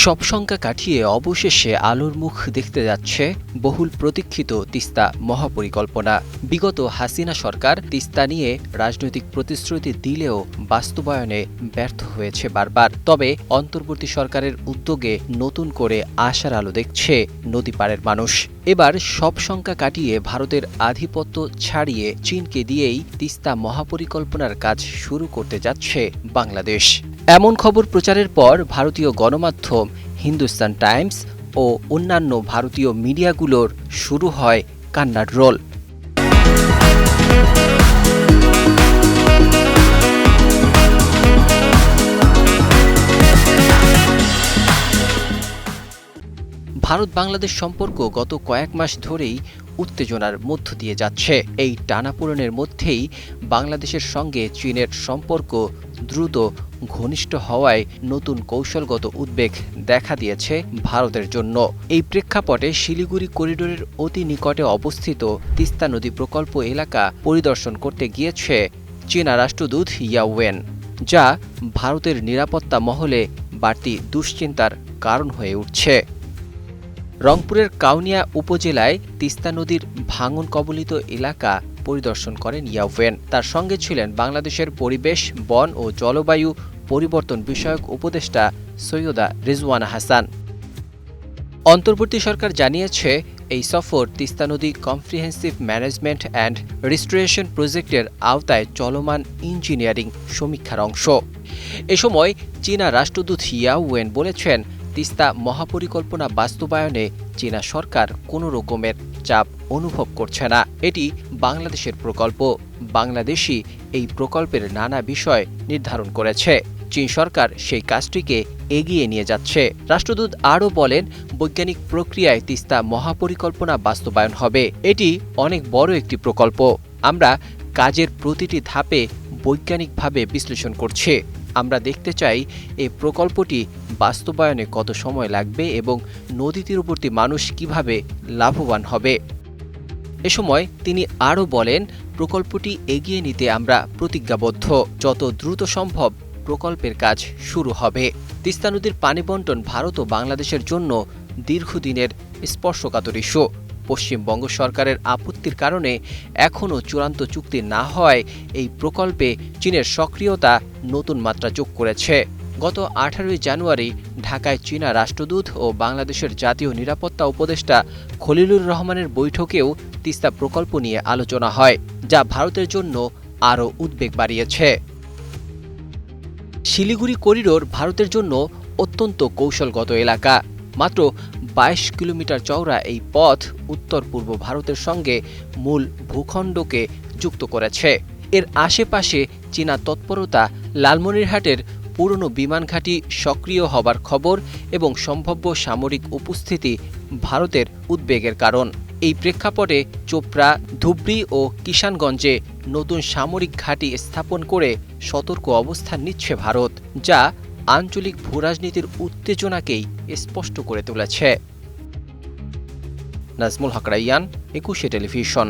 সব শঙ্কা কাটিয়ে অবশেষে আলোর মুখ দেখতে যাচ্ছে বহুল প্রতীক্ষিত তিস্তা মহাপরিকল্পনা। বিগত হাসিনা সরকার তিস্তা নিয়ে রাজনৈতিক প্রতিশ্রুতি দিলেও বাস্তবায়নে ব্যর্থ হয়েছে বারবার। তবে অন্তর্বর্তী সরকারের উদ্যোগে নতুন করে আশার আলো দেখছে নদী পাড়ের মানুষ। এবার সব শঙ্কা কাটিয়ে ভারতের আধিপত্য ছাড়িয়ে চীনকে দিয়েই তিস্তা মহাপরিকল্পনার কাজ শুরু করতে যাচ্ছে বাংলাদেশ। এমন খবর প্রচারের পর ভারতীয় গণমাধ্যম হিন্দুস্তান টাইমস ও অন্যান্য ভারতীয় মিডিয়াগুলোর শুরু হয় কান্নার রোল। ভারত বাংলাদেশ সম্পর্ক গত কয়েক মাস ধরেই উত্তেজনার মধ্য দিয়ে যাচ্ছে। এই টানাপোড়েনের মধ্যেই বাংলাদেশের সঙ্গে চীনের সম্পর্ক দ্রুত ঘনিষ্ঠ হওয়ায় নতুন কৌশলগত উদ্বেগ দেখা দিয়েছে ভারতের জন্য। এই প্রেক্ষাপটে শিলিগুড়ি করিডোরের অতি নিকটে অবস্থিত তিস্তা নদী প্রকল্প এলাকা পরিদর্শন করতে গিয়েছে চীনা রাষ্ট্রদূত ইয়াওয়েন, যা ভারতের নিরাপত্তা মহলে বাড়তি দুশ্চিন্তার কারণ হয়ে উঠছে। রংপুরের কাউনিয়া উপজেলায় তিস্তা নদীর ভাঙন কবলিত এলাকা পরিদর্শন করেন ইয়াওয়েন। তার সঙ্গে ছিলেন বাংলাদেশের পরিবেশ, বন ও জলবায়ু পরিবর্তন বিষয়ক উপদেষ্টা সৈয়দা রিজওয়ানা হাসান। অন্তর্বর্তী সরকার জানিয়েছে, এই সফর তিস্তা নদী কম্প্রিহেন্সিভ ম্যানেজমেন্ট অ্যান্ড রিস্টোরেশন প্রজেক্টের আওতায় চলমান ইঞ্জিনিয়ারিং সমীক্ষার অংশ। এ সময় চীনা রাষ্ট্রদূত ইয়াওয়েন বলেছেন, তিস্তা মহাপরিকল্পনা বাস্তবায়নে চীনা সরকার কোনো রকমের চাপ অনুভব করছে না। এটি বাংলাদেশের প্রকল্প। বাংলাদেশই এই প্রকল্পের নানা বিষয় নির্ধারণ করেছে। চীন সরকার সেই কাজটিকে এগিয়ে নিয়ে যাচ্ছে। রাষ্ট্রদূত আরও বলেন, বৈজ্ঞানিক প্রক্রিয়ায় তিস্তা মহাপরিকল্পনা বাস্তবায়ন হবে। এটি অনেক বড় একটি প্রকল্প। আমরা কাজের প্রতিটি ধাপে বৈজ্ঞানিকভাবে বিশ্লেষণ করছি। আমরা দেখতে চাই এই প্রকল্পটি বাস্তবায়নে কত সময় লাগবে এবং নদী তীরবর্তী মানুষ কিভাবে লাভবান হবে। এ সময় তিনি আরও বলেন, প্রকল্পটি এগিয়ে নিতে আমরা প্রতিজ্ঞাবদ্ধ। যত দ্রুত সম্ভব প্রকল্পের কাজ শুরু হবে। তিস্তা নদীর পানি বণ্টন ভারত ও বাংলাদেশের জন্য দীর্ঘদিনের স্পর্শকাতর ইস্যু। পশ্চিমবঙ্গ সরকারের আপত্তির কারণে এখনও চূড়ান্ত চুক্তি না হওয়ায় এই প্রকল্পে চীনের সক্রিয়তা নতুন মাত্রা যোগ করেছে। গত 18 জানুয়ারি ঢাকায় চীনা রাষ্ট্রদূত ও বাংলাদেশের জাতীয় নিরাপত্তা উপদেষ্টা খলিলুর রহমানের বৈঠকেও তিস্তা প্রকল্প নিয়ে আলোচনা হয়, যা ভারতের জন্য আরও উদ্বেগ বাড়িয়েছে। শিলিগুড়ি করিডোর ভারতের জন্য অত্যন্ত কৌশলগত এলাকা। মাত্র 22 কিলোমিটার চওড়া এই পথ উত্তর পূর্ব ভারতের সঙ্গে মূল ভূখণ্ডকে যুক্ত করেছে। এর আশেপাশে চীনা তৎপরতা, লালমনিরহাটের পুরনো বিমান ঘাঁটি সক্রিয় হবার খবর এবং সম্ভাব্য সামরিক উপস্থিতি ভারতের উদ্বেগের কারণ। এই প্রেক্ষাপটে চোপড়া, ধুবড়ী ও কিষানগঞ্জে নতুন সামরিক ঘাঁটি স্থাপন করে সতর্ক অবস্থান নিচ্ছে ভারত, যা আঞ্চলিক ভূরাজনীতির উত্তেজনাকেই স্পষ্ট করে তুলেছে। নাজমুল হক রাইয়ান, 21 টেলিভিশন।